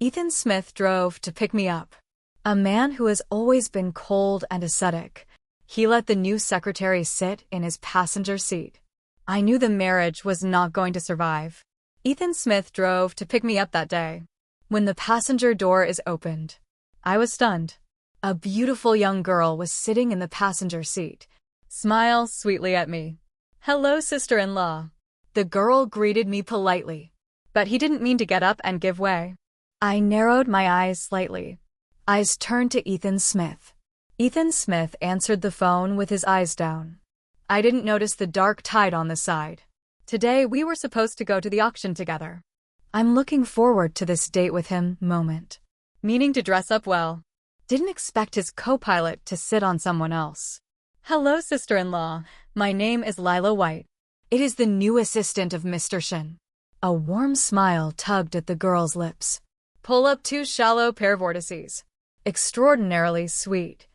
Ethan Smith drove to pick me up. A man who has always been cold and ascetic. He let the new secretary sit in his passenger seat. I knew the marriage was not going to survive. Ethan Smith drove to pick me up that day. When the passenger door is opened, I was stunned. A beautiful young girl was sitting in the passenger seat, smiled sweetly at me. "Hello, sister-in-law." The girl greeted me politely, but he didn't mean to get up and give way. I narrowed my eyes slightly. Eyes turned to Ethan Smith. Ethan Smith answered the phone with his eyes down. I didn't notice the dark tide on the side. Today we were supposed to go to the auction together. I'm looking forward to this date with him moment. Meaning to dress up well. Didn't expect his co-pilot to sit on someone else. "Hello, sister-in-law. My name is Lila White. It is the new assistant of Mr. Shin." A warm smile tugged at the girl's lips. "Pull up two shallow pair vortices. Extraordinarily sweet.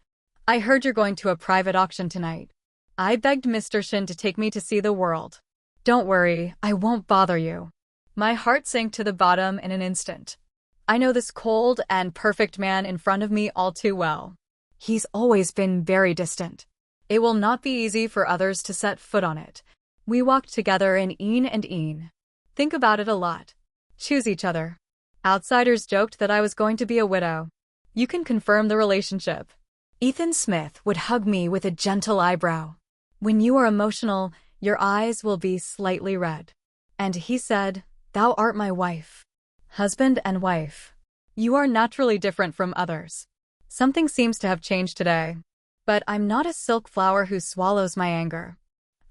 I heard you're going to a private auction tonight. I begged Mr. Shin to take me to see the world. Don't worry, I won't bother you." My heart sank to the bottom in an instant. I know this cold and perfect man in front of me all too well. He's always been very distant. It will not be easy for others to set foot on it. We walked together in een and een. Think about it a lot. Choose each other. Outsiders joked that I was going to be a widow. You can confirm the relationship. Ethan Smith would hug me with a gentle eyebrow. "When you are emotional, your eyes will be slightly red." And he said, "Thou art my wife." Husband and wife. You are naturally different from others. Something seems to have changed today. But I'm not a silk flower who swallows my anger.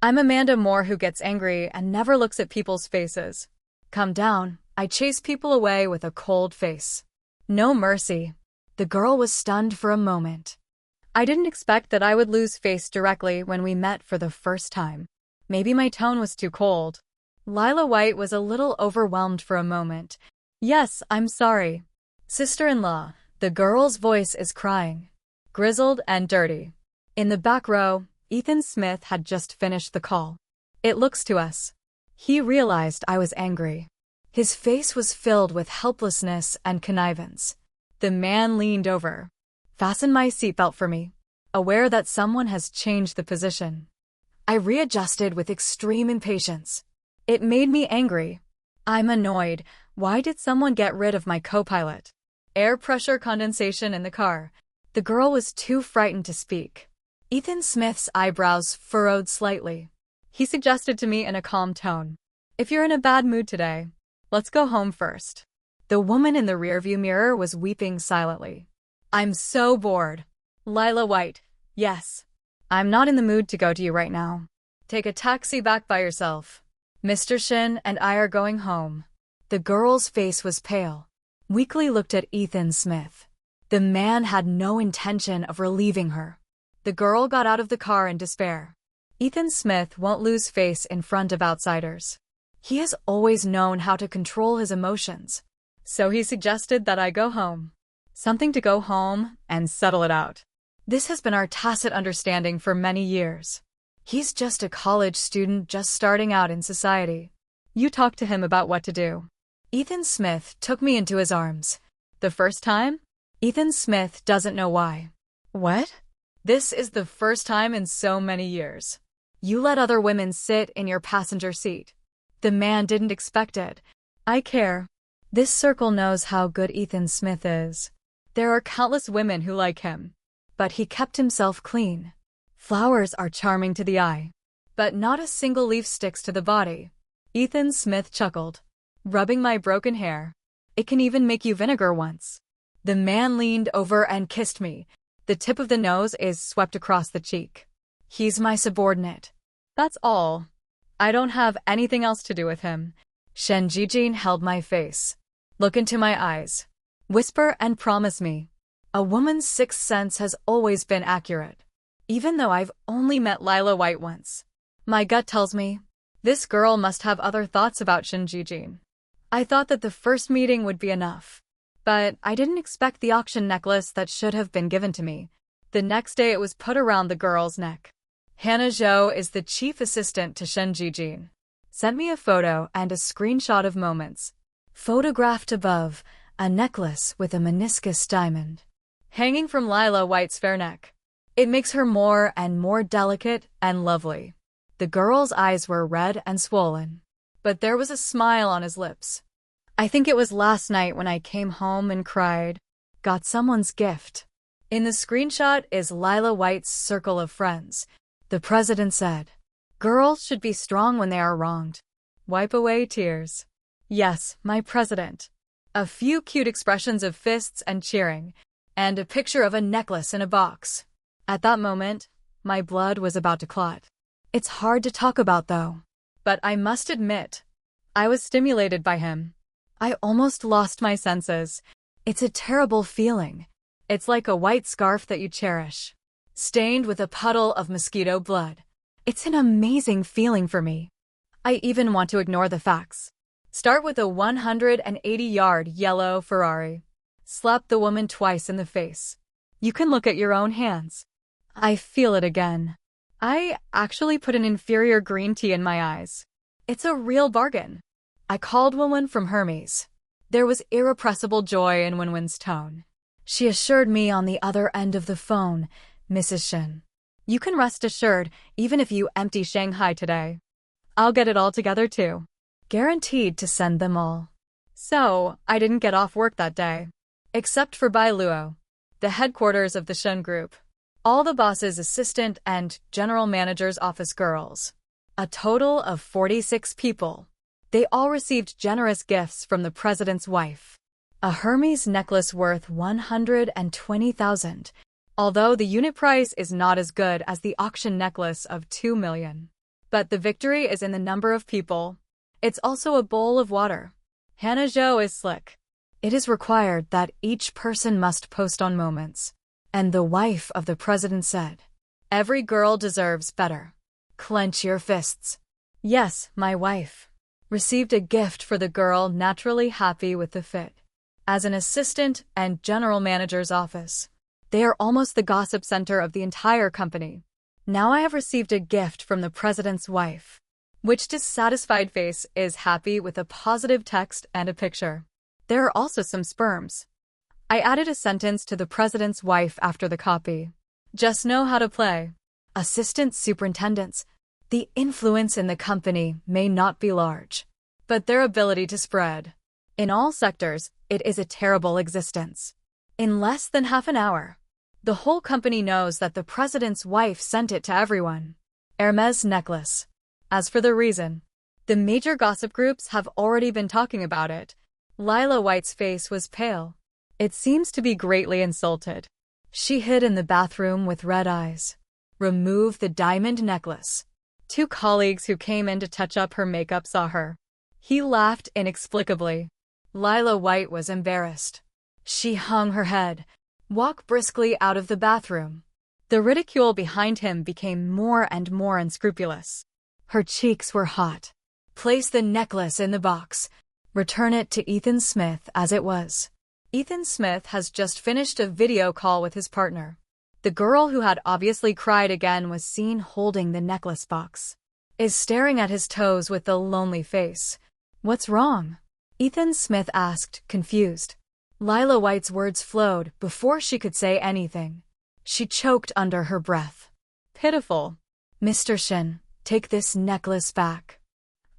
I'm Amanda Moore who gets angry and never looks at people's faces. Calm down. I chase people away with a cold face. No mercy. The girl was stunned for a moment. I didn't expect that I would lose face directly when we met for the first time. Maybe my tone was too cold. Lila White was a little overwhelmed for a moment. "Yes, I'm sorry. Sister-in-law." The girl's voice is crying. Grizzled and dirty. In the back row, Ethan Smith had just finished the call. "It looks to us." He realized I was angry. His face was filled with helplessness and connivance. The man leaned over. "Fasten my seatbelt for me," aware that someone has changed the position. I readjusted with extreme impatience. It made me angry. I'm annoyed. Why did someone get rid of my co-pilot? Air pressure condensation in the car. The girl was too frightened to speak. Ethan Smith's eyebrows furrowed slightly. He suggested to me in a calm tone, "If you're in a bad mood today, let's go home first." The woman in the rearview mirror was weeping silently. "I'm so bored." Lila White. "Yes. I'm not in the mood to go to you right now. Take a taxi back by yourself. Mr. Shin and I are going home." The girl's face was pale. Weakly looked at Ethan Smith. The man had no intention of relieving her. The girl got out of the car in despair. Ethan Smith won't lose face in front of outsiders. He has always known how to control his emotions. So he suggested that I go home. Something to go home and settle it out. This has been our tacit understanding for many years. He's just a college student just starting out in society. You talk to him about what to do. Ethan Smith took me into his arms. The first time? Ethan Smith doesn't know why. What? This is the first time in so many years. You let other women sit in your passenger seat. The man didn't expect it. I care. This circle knows how good Ethan Smith is. There are countless women who like him. But he kept himself clean. Flowers are charming to the eye. But not a single leaf sticks to the body. Ethan Smith chuckled, rubbing my broken hair. "It can even make you vinegar once." The man leaned over and kissed me. The tip of the nose is swept across the cheek. He's my subordinate. That's all. I don't have anything else to do with him. Shen Jijin held my face. "Look into my eyes. Whisper and promise me." A woman's sixth sense has always been accurate. Even though I've only met Lila White once. My gut tells me, this girl must have other thoughts about Shen Jijin. I thought that the first meeting would be enough. But I didn't expect the auction necklace that should have been given to me. The next day it was put around the girl's neck. Hannah Zhou is the chief assistant to Shen Jijin. Sent me a photo and a screenshot of moments. Photographed above, a necklace with a meniscus diamond, hanging from Lila White's fair neck. It makes her more and more delicate and lovely. The girl's eyes were red and swollen, but there was a smile on his lips. I think it was last night when I came home and cried. Got someone's gift. In the screenshot is Lila White's circle of friends. The president said, "Girls should be strong when they are wronged. Wipe away tears." Yes, my president. A few cute expressions of fists and cheering, and a picture of a necklace in a box. At that moment, my blood was about to clot. It's hard to talk about though. But I must admit, I was stimulated by him. I almost lost my senses. It's a terrible feeling. It's like a white scarf that you cherish, stained with a puddle of mosquito blood. It's an amazing feeling for me. I even want to ignore the facts. Start with a 180-yard yellow Ferrari. Slap the woman twice in the face. You can look at your own hands. I feel it again. I actually put an inferior green tea in my eyes. It's a real bargain. I called Winwin from Hermes. There was irrepressible joy in Winwin's tone. She assured me on the other end of the phone, "Mrs. Shin, you can rest assured even if you empty Shanghai today. I'll get it all together too. Guaranteed to send them all." So, I didn't get off work that day. Except for Bai Luo, the headquarters of the Shin Group. All the boss's assistant and general manager's office girls. A total of 46 people. They all received generous gifts from the president's wife. A Hermes necklace worth 120,000, although the unit price is not as good as the auction necklace of 2 million. But the victory is in the number of people. It's also a bowl of water. Hannah Zhou is slick. It is required that each person must post on Moments. And the wife of the president said, "Every girl deserves better. Clench your fists." Yes, my wife received a gift for the girl, naturally happy with the fit. As an assistant and general manager's office, they are almost the gossip center of the entire company. Now I have received a gift from the president's wife, which dissatisfied face is happy with a positive text and a picture. There are also some sperms. I added a sentence to the president's wife after the copy. Just know how to play. Assistant superintendents. The influence in the company may not be large, but their ability to spread. In all sectors, it is a terrible existence. In less than half an hour, the whole company knows that the president's wife sent it to everyone. Hermes necklace. As for the reason, the major gossip groups have already been talking about it. Lila White's face was pale. It seems to be greatly insulted. She hid in the bathroom with red eyes. Remove the diamond necklace. 2 colleagues who came in to touch up her makeup saw her. He laughed inexplicably. Lila White was embarrassed. She hung her head, walked briskly out of the bathroom. The ridicule behind him became more and more unscrupulous. Her cheeks were hot. Place the necklace in the box. Return it to Ethan Smith as it was. Ethan Smith has just finished a video call with his partner. The girl who had obviously cried again was seen holding the necklace box. Is staring at his toes with a lonely face. What's wrong? Ethan Smith asked, confused. Lila White's words flowed before she could say anything. She choked under her breath. Pitiful. Mr. Shin, take this necklace back.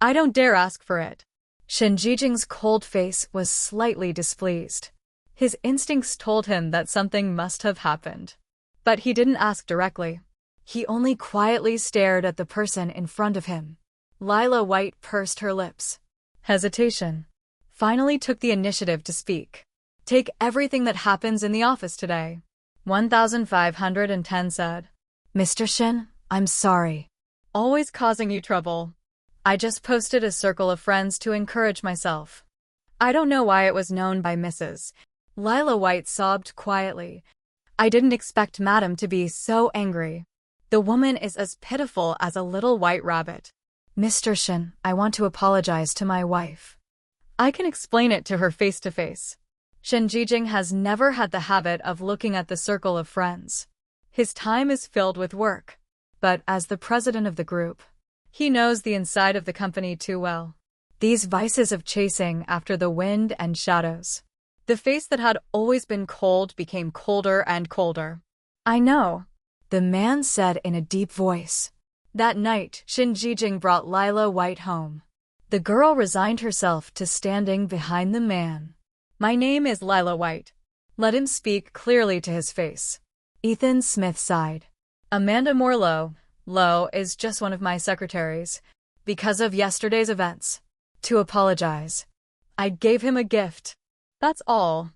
I don't dare ask for it. Shin Jijing's cold face was slightly displeased. His instincts told him that something must have happened. But he didn't ask directly. He only quietly stared at the person in front of him. Lila White pursed her lips. Hesitation. Finally took the initiative to speak. Take everything that happens in the office today. 1510 said. Mr. Shin, I'm sorry. Always causing you trouble. I just posted a circle of friends to encourage myself. I don't know why it was known by Mrs. Lila White sobbed quietly. I didn't expect Madam to be so angry. The woman is as pitiful as a little white rabbit. Mr. Shin, I want to apologize to my wife. I can explain it to her face to face. Shin Jijing has never had the habit of looking at the circle of friends. His time is filled with work. But as the president of the group, he knows the inside of the company too well. These vices of chasing after the wind and shadows. The face that had always been cold became colder and colder. I know, the man said in a deep voice. That night, Shin Jijing brought Lila White home. The girl resigned herself to standing behind the man. My name is Lila White. Let him speak clearly to his face. Ethan Smith sighed. Amanda Morlow, Lowe, is just one of my secretaries. Because of yesterday's events. To apologize. I gave him a gift. That's all.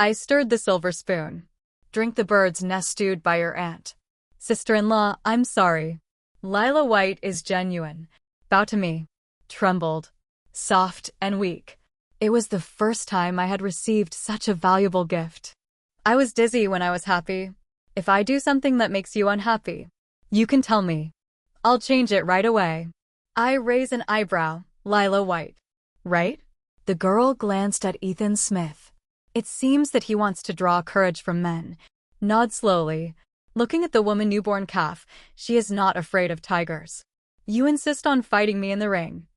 I stirred the silver spoon. Drink the bird's nest stewed by your aunt. Sister-in-law, I'm sorry. Lila White is genuine. Bow to me. Trembled. Soft and weak. It was the first time I had received such a valuable gift. I was dizzy when I was happy. If I do something that makes you unhappy, you can tell me. I'll change it right away. I raise an eyebrow. Lila White. Right? The girl glanced at Ethan Smith. It seems that he wants to draw courage from men. Nod slowly. Looking at the woman newborn calf, she is not afraid of tigers. You insist on fighting me in the ring.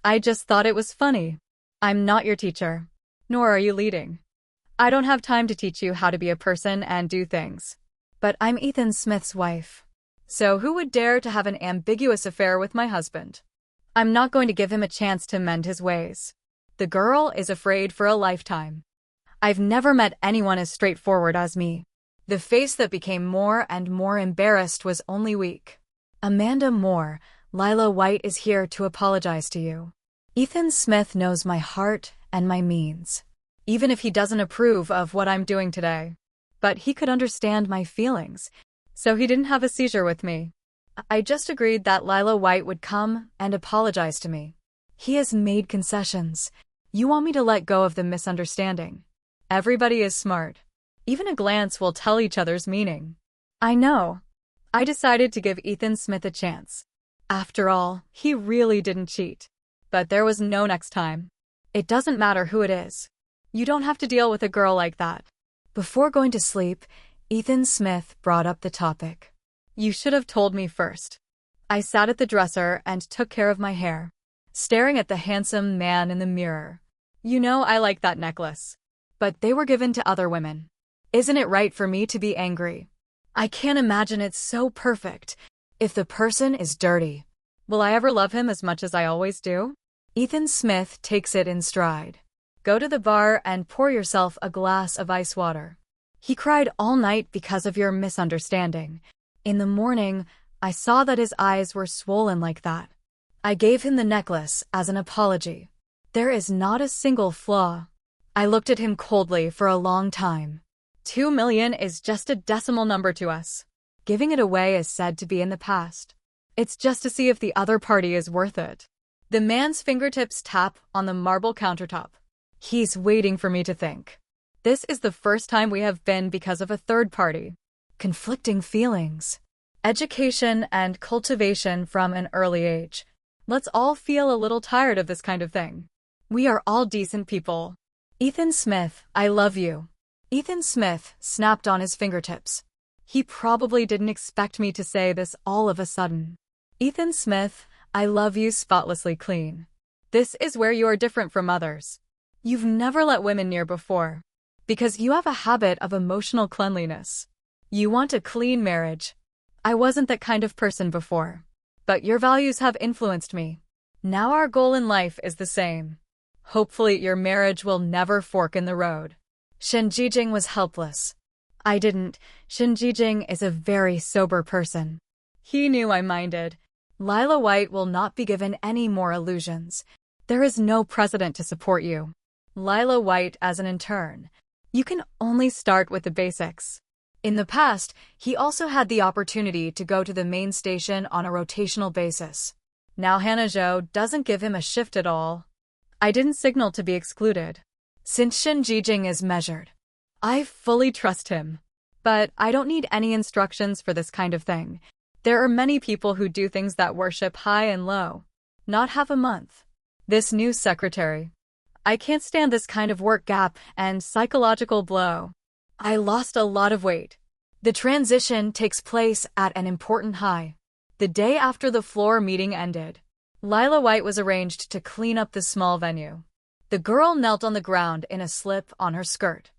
I just thought it was funny. I'm not your teacher. Nor are you leading. I don't have time to teach you how to be a person and do things. But I'm Ethan Smith's wife. So who would dare to have an ambiguous affair with my husband? I'm not going to give him a chance to mend his ways. The girl is afraid for a lifetime. I've never met anyone as straightforward as me. The face that became more and more embarrassed was only weak. Amanda Moore, Lila White is here to apologize to you. Ethan Smith knows my heart and my means. Even if he doesn't approve of what I'm doing today. But he could understand my feelings, so he didn't have a seizure with me. I just agreed that Lila White would come and apologize to me. He has made concessions. You want me to let go of the misunderstanding. Everybody is smart. Even a glance will tell each other's meaning. I know. I decided to give Ethan Smith a chance. After all, he really didn't cheat. But there was no next time. It doesn't matter who it is. You don't have to deal with a girl like that. Before going to sleep, Ethan Smith brought up the topic. You should have told me first. I sat at the dresser and took care of my hair, staring at the handsome man in the mirror. You know I like that necklace. But they were given to other women. Isn't it right for me to be angry? I can't imagine it's so perfect. If the person is dirty, will I ever love him as much as I always do? Ethan Smith takes it in stride. Go to the bar and pour yourself a glass of ice water. He cried all night because of your misunderstanding. In the morning, I saw that his eyes were swollen like that. I gave him the necklace as an apology. There is not a single flaw. I looked at him coldly for a long time. 2 million is just a decimal number to us. Giving it away is said to be in the past. It's just to see if the other party is worth it. The man's fingertips tap on the marble countertop. He's waiting for me to think. This is the first time we have been because of a third party. Conflicting feelings. Education and cultivation from an early age. Let's all feel a little tired of this kind of thing. We are all decent people. Ethan Smith, I love you. Ethan Smith snapped on his fingertips. He probably didn't expect me to say this all of a sudden. Ethan Smith, I love you spotlessly clean. This is where you are different from others. You've never let women near before. Because you have a habit of emotional cleanliness. You want a clean marriage. I wasn't that kind of person before. But your values have influenced me. Now our goal in life is the same. Hopefully your marriage will never fork in the road. Shin Jijing was helpless. I didn't. Shin Jijing is a very sober person. He knew I minded. Lila White will not be given any more illusions. There is no precedent to support you. Lila White as an intern. You can only start with the basics. In the past, he also had the opportunity to go to the main station on a rotational basis. Now Hannah Zhou doesn't give him a shift at all. I didn't signal to be excluded. Since Shin Jijing is measured, I fully trust him. But I don't need any instructions for this kind of thing. There are many people who do things that worship high and low. Not half a month. This new secretary. I can't stand this kind of work gap and psychological blow. I lost a lot of weight. The transition takes place at an important high. The day after the floor meeting ended, Lila White was arranged to clean up the small venue. The girl knelt on the ground in a slip on her skirt.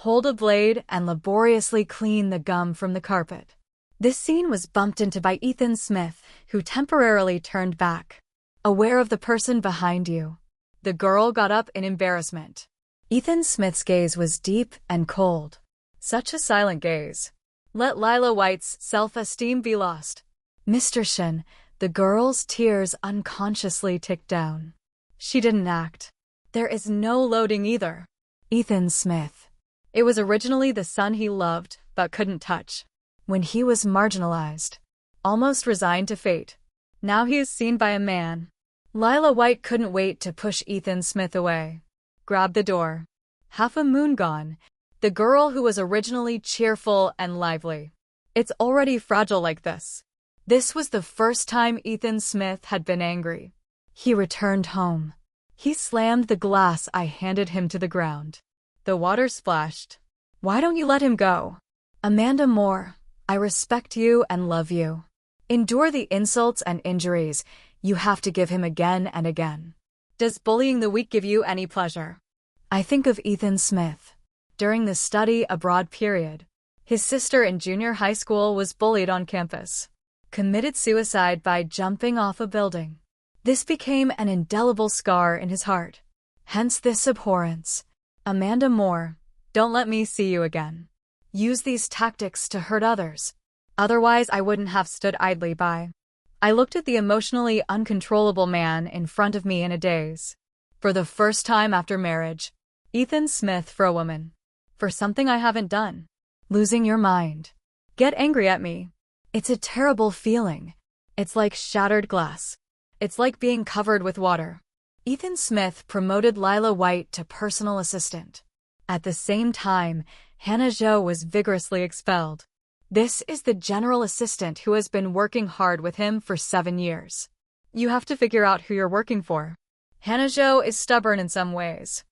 Hold a blade and laboriously clean the gum from the carpet. This scene was bumped into by Ethan Smith, who temporarily turned back. Aware of the person behind you. The girl got up in embarrassment. Ethan Smith's gaze was deep and cold. Such a silent gaze. Let Lila White's self-esteem be lost. Mr. Shin, the girl's tears unconsciously ticked down. She didn't act. There is no loading either. Ethan Smith. It was originally the son he loved, but couldn't touch. When he was marginalized. Almost resigned to fate. Now he is seen by a man. Lila White couldn't wait to push Ethan Smith away. Grab the door. Half a moon gone. The girl who was originally cheerful and lively. It's already fragile like this. This was the first time Ethan Smith had been angry. He returned home. He slammed the glass I handed him to the ground. The water splashed. Why don't you let him go? Amanda Moore, I respect you and love you. Endure the insults and injuries. You have to give him again and again. Does bullying the weak give you any pleasure? I think of Ethan Smith. During the study abroad period, his sister in junior high school was bullied on campus. Committed suicide by jumping off a building. This became an indelible scar in his heart. Hence this abhorrence. Amanda Moore, don't let me see you again. Use these tactics to hurt others. Otherwise, I wouldn't have stood idly by. I looked at the emotionally uncontrollable man in front of me in a daze. For the first time after marriage. Ethan Smith for a woman. For something I haven't done. Losing your mind. Get angry at me. It's a terrible feeling. It's like shattered glass. It's like being covered with water. Ethan Smith promoted Lila White to personal assistant. At the same time, Hannah Zhou was vigorously expelled. This is the general assistant who has been working hard with him for 7 years. You have to figure out who you're working for. Hannah Zhou is stubborn in some ways.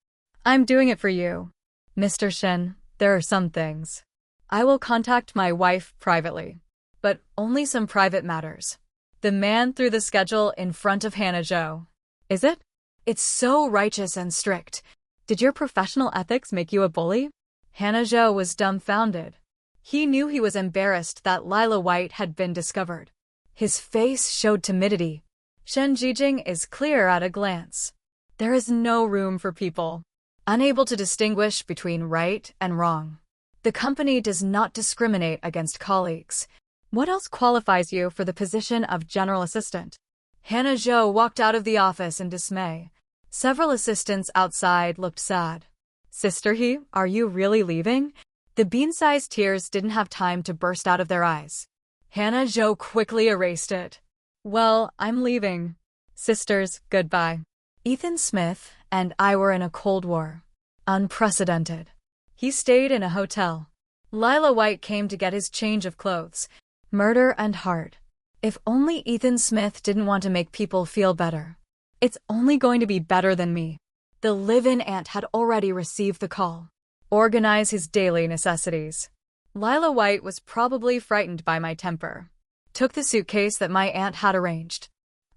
I'm doing it for you. Mr. Shin, there are some things. I will contact my wife privately. But only some private matters. The man threw the schedule in front of Hannah Zhou. Is it? It's so righteous and strict. Did your professional ethics make you a bully? Hannah Zhou was dumbfounded. He knew he was embarrassed that Lila White had been discovered. His face showed timidity. Shen Jijing is clear at a glance. There is no room for people. Unable to distinguish between right and wrong. The company does not discriminate against colleagues. What else qualifies you for the position of general assistant? Hannah Zhou walked out of the office in dismay. Several assistants outside looked sad. Sister He, are you really leaving? The bean-sized tears didn't have time to burst out of their eyes. Hannah Zhou quickly erased it. Well, I'm leaving. Sisters, goodbye. Ethan Smith and I were in a Cold War. Unprecedented. He stayed in a hotel. Lila White came to get his change of clothes. Murder and heart. If only Ethan Smith didn't want to make people feel better. It's only going to be better than me. The live-in aunt had already received the call. Organize his daily necessities. Lila White was probably frightened by my temper. Took the suitcase that my aunt had arranged.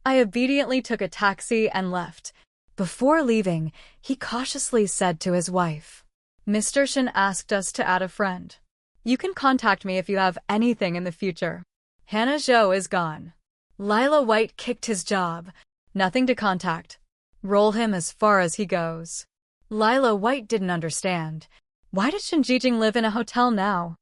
I obediently took a taxi and left. Before leaving, he cautiously said to his wife. Mr. Shin asked us to add a friend. You can contact me if you have anything in the future. Hannah Zhou is gone. Lila White kicked his job. Nothing to contact. Roll him as far as he goes. Lila White didn't understand. Why does Shen Jijing live in a hotel now?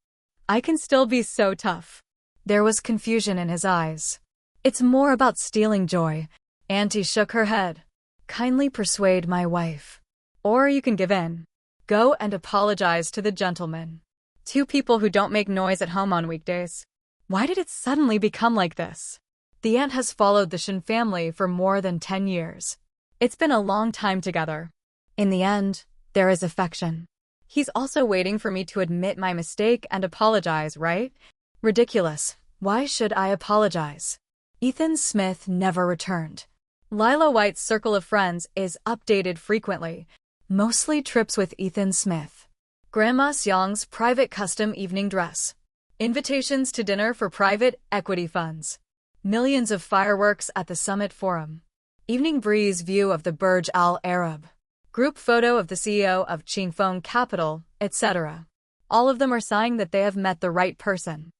I can still be so tough. There was confusion in his eyes. It's more about stealing joy. Auntie shook her head. Kindly persuade my wife. Or you can give in. Go and apologize to the gentleman. 2 people who don't make noise at home on weekdays. Why did it suddenly become like this? The aunt has followed the Shin family for more than 10 years. It's been a long time together. In the end, there is affection. He's also waiting for me to admit my mistake and apologize, right? Ridiculous. Why should I apologize? Ethan Smith never returned. Lila White's circle of friends is updated frequently. Mostly trips with Ethan Smith. Grandma Xiang's private custom evening dress. Invitations to dinner for private equity funds. Millions of fireworks at the Summit Forum. Evening breeze view of the Burj Al Arab. group photo of the CEO of Qingfeng Capital, etc. All of them are sighing that they have met the right person.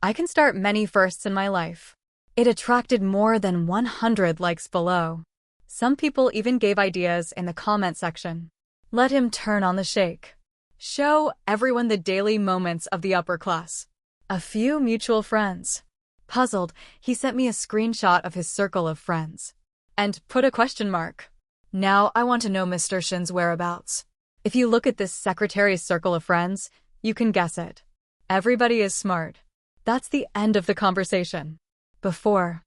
I can start many firsts in my life. It attracted more than 100 likes below. Some people even gave ideas in the comment section. Let him turn on the shake. Show everyone the daily moments of the upper class. A few mutual friends. Puzzled, he sent me a screenshot of his circle of friends. And put a question mark. Now I want to know Mr. Shin's whereabouts. If you look at this secretary's circle of friends, you can guess it. Everybody is smart. That's the end of the conversation. Before,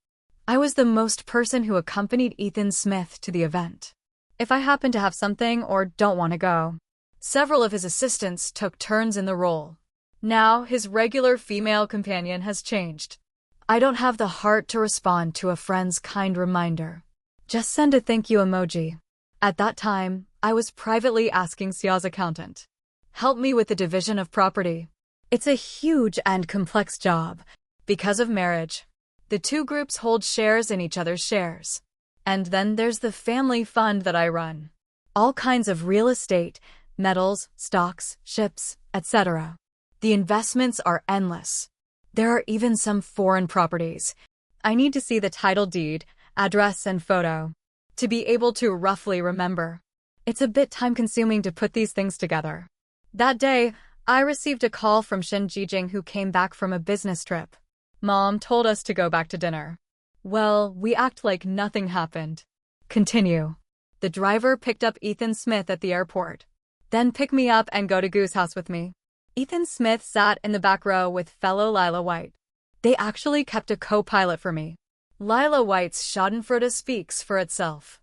I was the most person who accompanied Ethan Smith to the event. If I happen to have something or don't want to go, several of his assistants took turns in the role. Now his regular female companion has changed. I don't have the heart to respond to a friend's kind reminder. Just send a thank you emoji. At that time, I was privately asking Xiao's accountant. Help me with the division of property. It's a huge and complex job. Because of marriage, the two groups hold shares in each other's shares. And then there's the family fund that I run. All kinds of real estate, metals, stocks, ships, etc. The investments are endless. There are even some foreign properties. I need to see the title deed, address, and photo to be able to roughly remember. It's a bit time-consuming to put these things together. That day, I received a call from Shin Jijing, who came back from a business trip. Mom told us to go back to dinner. Well, we act like nothing happened. Continue. The driver picked up Ethan Smith at the airport. Then pick me up and go to Goo's house with me. Ethan Smith sat in the back row with fellow Lila White. They actually kept a co-pilot for me. Lila White's schadenfreude speaks for itself.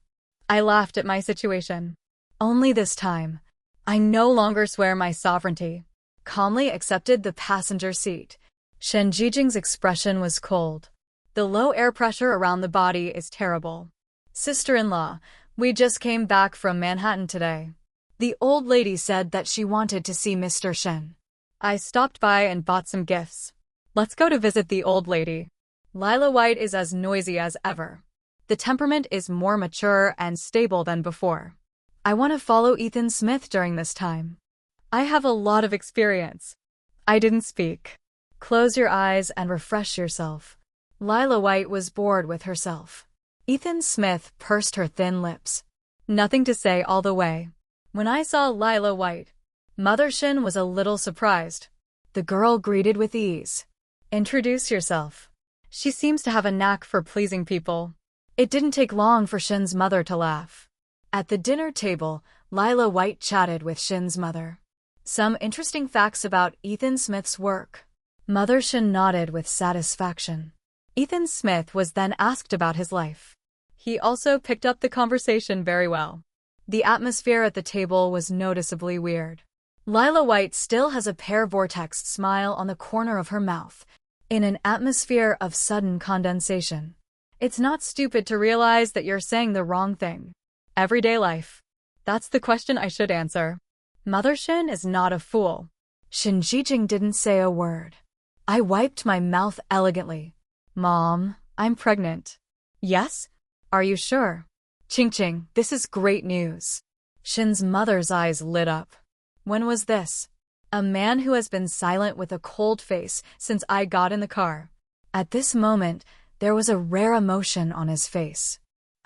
I laughed at my situation. Only this time, I no longer swear my sovereignty. Calmly accepted the passenger seat. Shen Jijing's expression was cold. The low air pressure around the body is terrible. Sister-in-law, we just came back from Manhattan today. The old lady said that she wanted to see Mr. Shen. I stopped by and bought some gifts. Let's go to visit the old lady. Lila White is as noisy as ever. The temperament is more mature and stable than before. I want to follow Ethan Smith during this time. I have a lot of experience. I didn't speak. Close your eyes and refresh yourself. Lila White was bored with herself. Ethan Smith pursed her thin lips. Nothing to say all the way. When I saw Lila White, Mother Shin was a little surprised. The girl greeted with ease. Introduce yourself. She seems to have a knack for pleasing people. It didn't take long for Shin's mother to laugh. At the dinner table, Lila White chatted with Shin's mother. Some interesting facts about Ethan Smith's work. Mother Shin nodded with satisfaction. Ethan Smith was then asked about his life. He also picked up the conversation very well. The atmosphere at the table was noticeably weird. Lila White still has a pear vortex smile on the corner of her mouth, in an atmosphere of sudden condensation. It's not stupid to realize that you're saying the wrong thing. Everyday life. That's the question I should answer. Mother Shin is not a fool. Shin Jijing didn't say a word. I wiped my mouth elegantly. Mom, I'm pregnant. Yes? Are you sure? Ching, this is great news. Shin's mother's eyes lit up. When was this? A man who has been silent with a cold face since I got in the car. At this moment, there was a rare emotion on his face.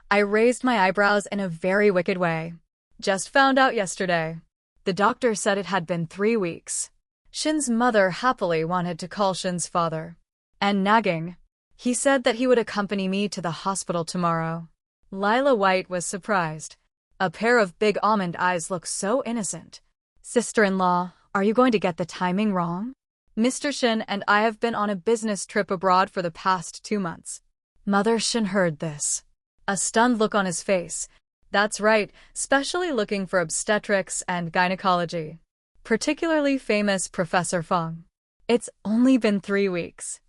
I raised my eyebrows in a very wicked way. Just found out yesterday. The doctor said it had been 3 weeks. Shin's mother happily wanted to call Shin's father. And nagging. He said that he would accompany me to the hospital tomorrow. Lila White was surprised. A pair of big almond eyes looked so innocent. Sister-in-law, are you going to get the timing wrong? Mr. Shin and I have been on a business trip abroad for the past 2 months. Mother Shin heard this. A stunned look on his face. That's right, specially looking for obstetrics and gynecology. Particularly famous Professor Fong. It's only been 3 weeks.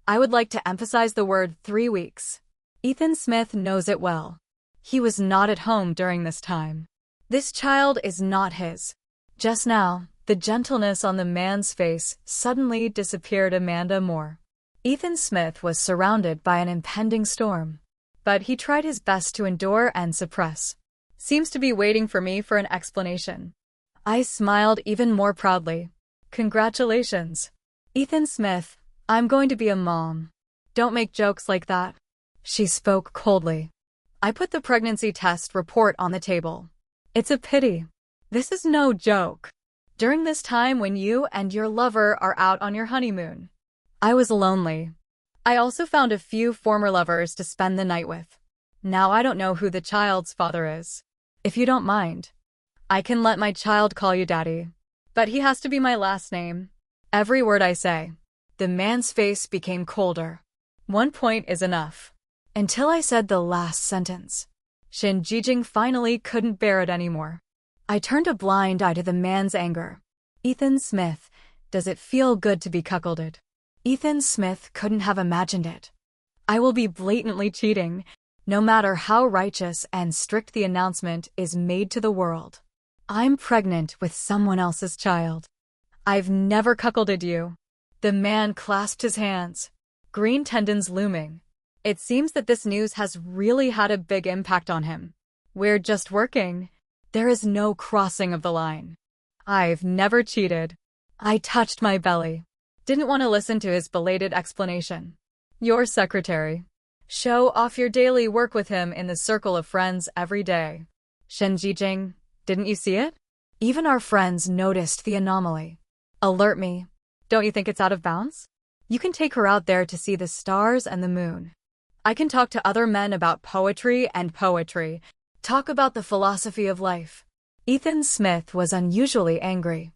I would like to emphasize the word 3 weeks. Ethan Smith knows it well. He was not at home during this time. This child is not his. Just now, the gentleness on the man's face suddenly disappeared. Amanda Moore. Ethan Smith was surrounded by an impending storm. But he tried his best to endure and suppress. Seems to be waiting for me for an explanation. I smiled even more proudly. Congratulations. Ethan Smith, I'm going to be a mom. Don't make jokes like that. She spoke coldly. I put the pregnancy test report on the table. It's a pity. This is no joke. During this time when you and your lover are out on your honeymoon. I was lonely. I also found a few former lovers to spend the night with. Now I don't know who the child's father is. If you don't mind, I can let my child call you daddy. But he has to be my last name. Every word I say. The man's face became colder. 1 point is enough. Until I said the last sentence. Shin Jijing finally couldn't bear it anymore. I turned a blind eye to the man's anger. Ethan Smith, does it feel good to be cuckolded? Ethan Smith couldn't have imagined it. I will be blatantly cheating, no matter how righteous and strict the announcement is made to the world. I'm pregnant with someone else's child. I've never cuckolded you. The man clasped his hands, green tendons looming. It seems that this news has really had a big impact on him. We're just working. There is no crossing of the line. I've never cheated. I touched my belly. Didn't want to listen to his belated explanation. Your secretary. Show off your daily work with him in the circle of friends every day. Shen Jijing, didn't you see it? Even our friends noticed the anomaly. Alert me. Don't you think it's out of bounds? You can take her out there to see the stars and the moon. I can talk to other men about poetry and poetry. Talk about the philosophy of life. Ethan Smith was unusually angry.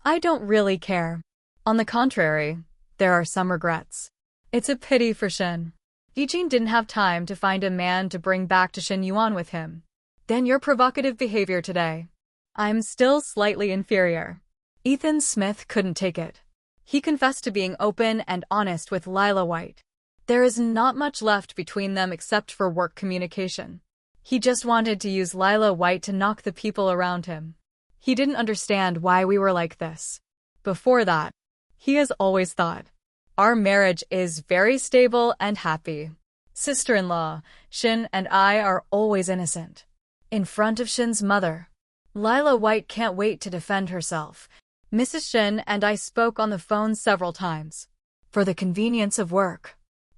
I don't really care. On the contrary, there are some regrets. It's a pity for Shen. Yijing didn't have time to find a man to bring back to Shen Yuan with him. Then your provocative behavior today. I'm still slightly inferior. Ethan Smith couldn't take it. He confessed to being open and honest with Lila White. There is not much left between them except for work communication. He just wanted to use Lila White to knock the people around him. He didn't understand why we were like this. Before that, he has always thought, our marriage is very stable and happy. Sister-in-law, Shin and I are always innocent. In front of Shin's mother. Lila White can't wait to defend herself. Mrs. Shin and I spoke on the phone several times. For the convenience of work.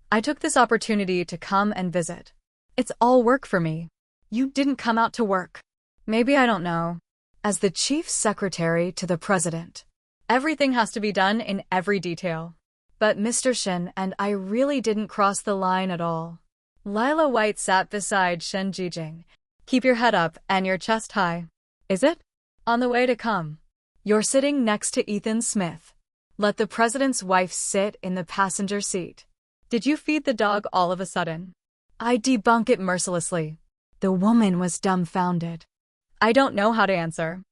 I took this opportunity to come and visit. It's all work for me. You didn't come out to work. Maybe I don't know. As the chief secretary to the president, everything has to be done in every detail. But Mr. Shin and I really didn't cross the line at all. Lila White sat beside Shen Jijing. Keep your head up and your chest high. Is it? On the way to come. You're sitting next to Ethan Smith. Let the president's wife sit in the passenger seat. Did you feed the dog all of a sudden? I debunk it mercilessly. The woman was dumbfounded. I don't know how to answer.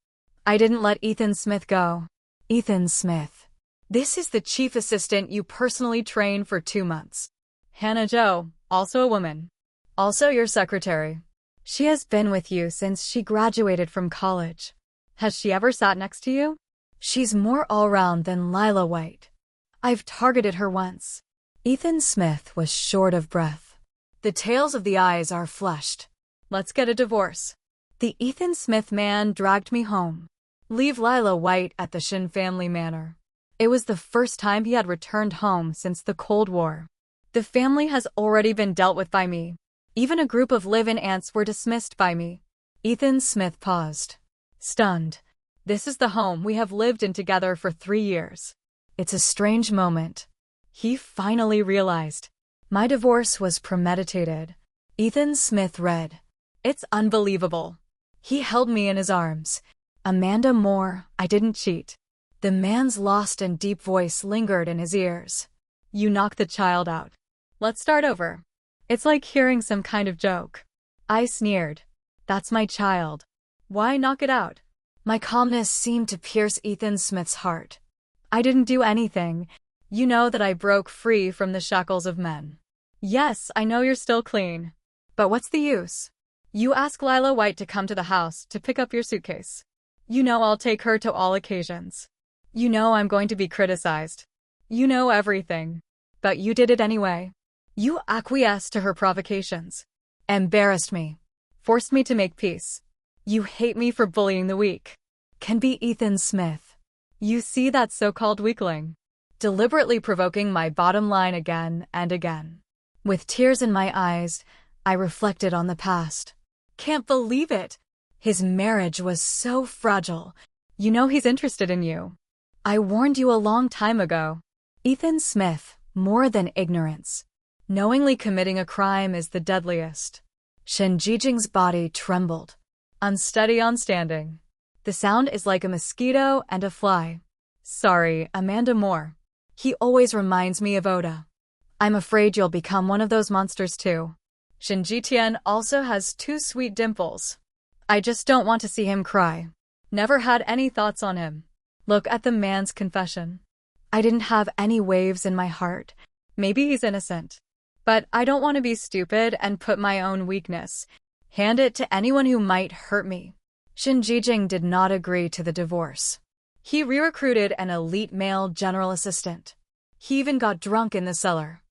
I didn't let Ethan Smith go. Ethan Smith. This is the chief assistant you personally trained for 2 months. Hannah Jo, also a woman. Also your secretary. She has been with you since she graduated from college. Has she ever sat next to you? She's more all-round than Lila White. I've targeted her once. Ethan Smith was short of breath. The tails of the eyes are flushed. Let's get a divorce. The Ethan Smith man dragged me home. Leave Lila White at the Shin family manor. It was the first time he had returned home since the Cold War. The family has already been dealt with by me. Even a group of live-in aunts were dismissed by me. Ethan Smith paused. Stunned. This is the home we have lived in together for 3 years. It's a strange moment. He finally realized. My divorce was premeditated. Ethan Smith read. It's unbelievable. He held me in his arms. Amanda Moore, I didn't cheat. The man's lost and deep voice lingered in his ears. You knocked the child out. Let's start over. It's like hearing some kind of joke. I sneered. That's my child. Why knock it out? My calmness seemed to pierce Ethan Smith's heart. I didn't do anything. You know that I broke free from the shackles of men. Yes, I know you're still clean. But what's the use? You ask Lila White to come to the house to pick up your suitcase. You know I'll take her to all occasions. You know I'm going to be criticized. You know everything. But you did it anyway. You acquiesced to her provocations. Embarrassed me. Forced me to make peace. You hate me for bullying the weak. Can be Ethan Smith. You see that so-called weakling. Deliberately provoking my bottom line again and again. With tears in my eyes, I reflected on the past. Can't believe it. His marriage was so fragile. You know he's interested in you. I warned you a long time ago. Ethan Smith, more than ignorance. Knowingly committing a crime is the deadliest. Shen Jijing's body trembled. Unsteady on standing. The sound is like a mosquito and a fly. Sorry, Amanda Moore. He always reminds me of Oda. I'm afraid you'll become one of those monsters too. Shen Jitian also has two sweet dimples. I just don't want to see him cry. Never had any thoughts on him. Look at the man's confession. I didn't have any waves in my heart. Maybe he's innocent. But I don't want to be stupid and put my own weakness. Hand it to anyone who might hurt me. Shen Jijing did not agree to the divorce. He re-recruited an elite male general assistant. He even got drunk in the cellar.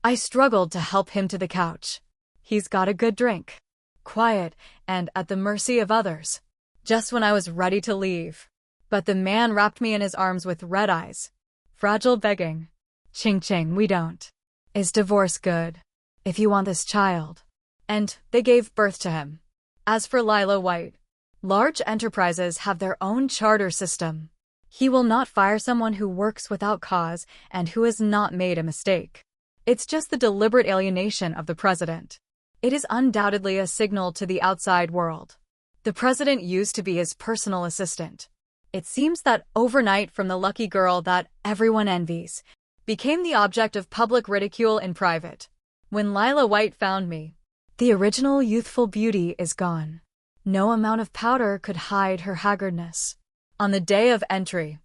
I struggled to help him to the couch. He's got a good drink. Quiet and at the mercy of others. Just when I was ready to leave. But the man wrapped me in his arms with red eyes. Fragile begging. Ching ching, we don't. Is divorce good? If you want this child. And they gave birth to him. As for Lila White, large enterprises have their own charter system. He will not fire someone who works without cause and who has not made a mistake. It's just the deliberate alienation of the president. It is undoubtedly a signal to the outside world. The president used to be his personal assistant. It seems that overnight from the lucky girl that everyone envies, became the object of public ridicule in private. When Lila White found me, the original youthful beauty is gone. No amount of powder could hide her haggardness. On the day of entry,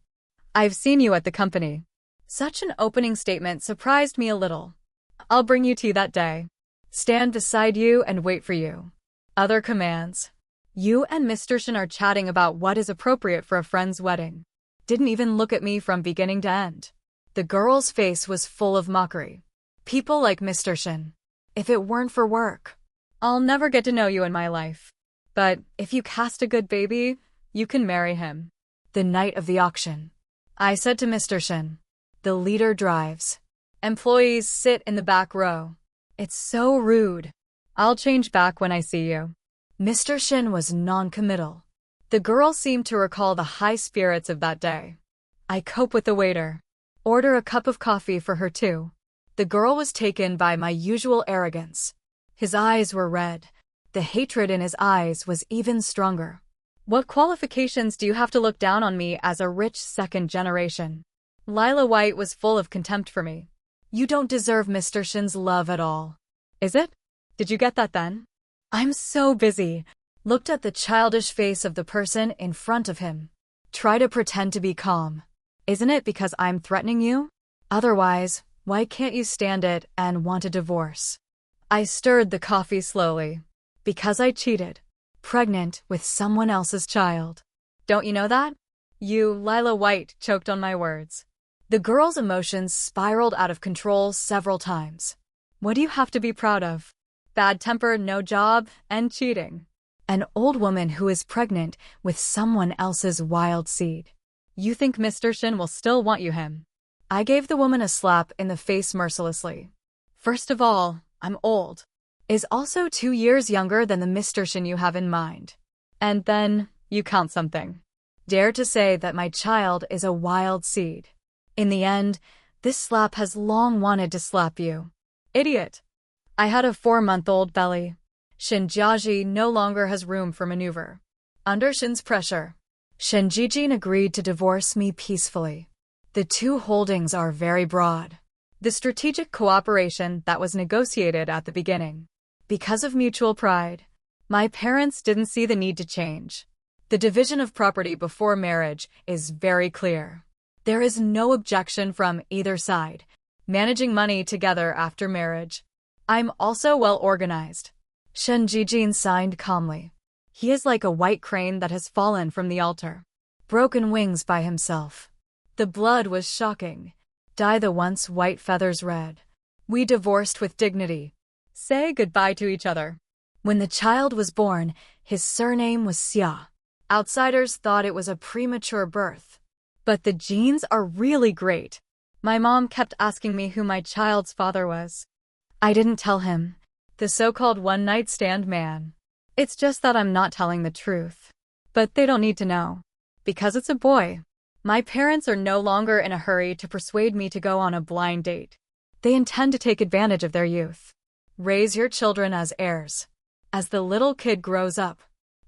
I've seen you at the company. Such an opening statement surprised me a little. I'll bring you tea that day. Stand beside you and wait for you. Other commands. You and Mr. Shen are chatting about what is appropriate for a friend's wedding. Didn't even look at me from beginning to end. The girl's face was full of mockery. People like Mr. Shen. If it weren't for work, I'll never get to know you in my life. But if you cast a good baby, you can marry him. The night of the auction, I said to Mr. Shen, the leader drives. Employees sit in the back row. It's so rude. I'll change back when I see you. Mr. Shen was non-committal. The girl seemed to recall the high spirits of that day. I cope with the waiter. Order a cup of coffee for her too. The girl was taken by my usual arrogance. His eyes were red. The hatred in his eyes was even stronger. What qualifications do you have to look down on me as a rich second generation? Lila White was full of contempt for me. You don't deserve Mr. Shen's love at all. Is it? Did you get that then? I'm so busy. Looked at the childish face of the person in front of him. Try to pretend to be calm. Isn't it because I'm threatening you? Otherwise, why can't you stand it and want a divorce? I stirred the coffee slowly. Because I cheated. Pregnant with someone else's child. Don't you know that? You, Lila White, choked on my words. The girl's emotions spiraled out of control several times. What do you have to be proud of? Bad temper, no job, and cheating. An old woman who is pregnant with someone else's wild seed. You think Mr. Shen will still want you him? I gave the woman a slap in the face mercilessly. First of all, I'm old. Is also 2 years younger than the Mr. Shen you have in mind. And then, you count something. Dare to say that my child is a wild seed. In the end, this slap has long wanted to slap you. Idiot. I had a 4-month-old belly. Shen Jiaji no longer has room for maneuver. Under Shen's pressure, Shen Jijin agreed to divorce me peacefully. The two holdings are very broad. The strategic cooperation that was negotiated at the beginning. Because of mutual pride, my parents didn't see the need to change. The division of property before marriage is very clear. There is no objection from either side, managing money together after marriage. I'm also well organized. Shen Jijin signed calmly. He is like a white crane that has fallen from the altar. Broken wings by himself. The blood was shocking. Dye the once white feathers red. We divorced with dignity. Say goodbye to each other. When the child was born, His surname was Xia. Outsiders thought it was a premature birth. But the genes are really great. My mom kept asking me who my child's father was. I didn't tell him. The so-called one-night stand man. It's just that I'm not telling the truth. But they don't need to know. Because it's a boy. My parents are no longer in a hurry to persuade me to go on a blind date. They intend to take advantage of their youth. Raise your children as heirs. As the little kid grows up,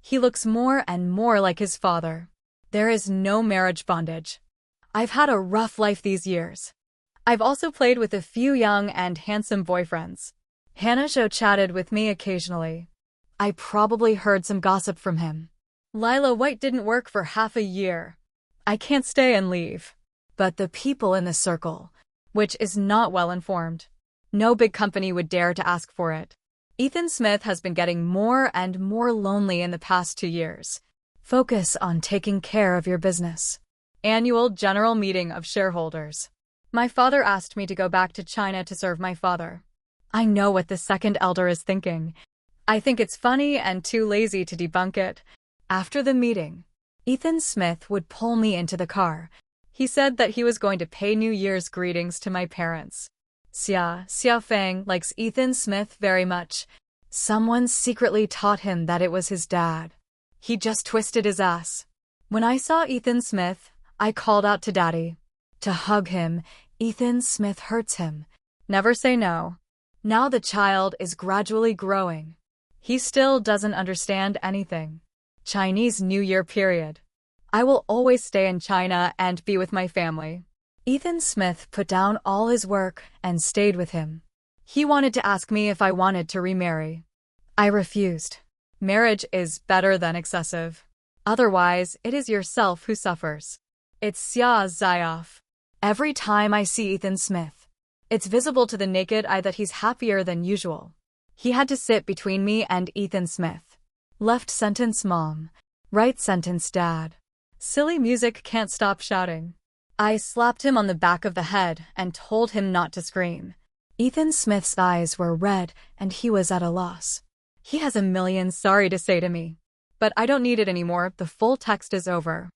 he looks more and more like his father. There is no marriage bondage. I've had a rough life these years. I've also played with a few young and handsome boyfriends. Hanasho chatted with me occasionally. I probably heard some gossip from him. Lila White didn't work for half a year. I can't stay and leave. But the people in the circle, which is not well informed. No big company would dare to ask for it. Ethan Smith has been getting more and more lonely in the past 2 years. Focus on taking care of your business. Annual general meeting of shareholders. My father asked me to go back to China to serve my father. I know what the second elder is thinking. I think it's funny and too lazy to debunk it. After the meeting, Ethan Smith would pull me into the car. He said that he was going to pay New Year's greetings to my parents. Xia Feng likes Ethan Smith very much. Someone secretly taught him that it was his dad. He just twisted his ass. When I saw Ethan Smith, I called out to Daddy. To hug him, Ethan Smith hurts him. Never say no. Now the child is gradually growing. He still doesn't understand anything. Chinese New Year period. I will always stay in China and be with my family. Ethan Smith put down all his work and stayed with him. He wanted to ask me if I wanted to remarry. I refused. Marriage is better than excessive. Otherwise, it is yourself who suffers. It's Xia Zayaf. Every time I see Ethan Smith, it's visible to the naked eye that he's happier than usual. He had to sit between me and Ethan Smith. Left sentence mom. Right sentence dad. Silly music can't stop shouting. I slapped him on the back of the head and told him not to scream. Ethan Smith's eyes were red and he was at a loss. He has a million sorry to say to me. But I don't need it anymore, the full text is over.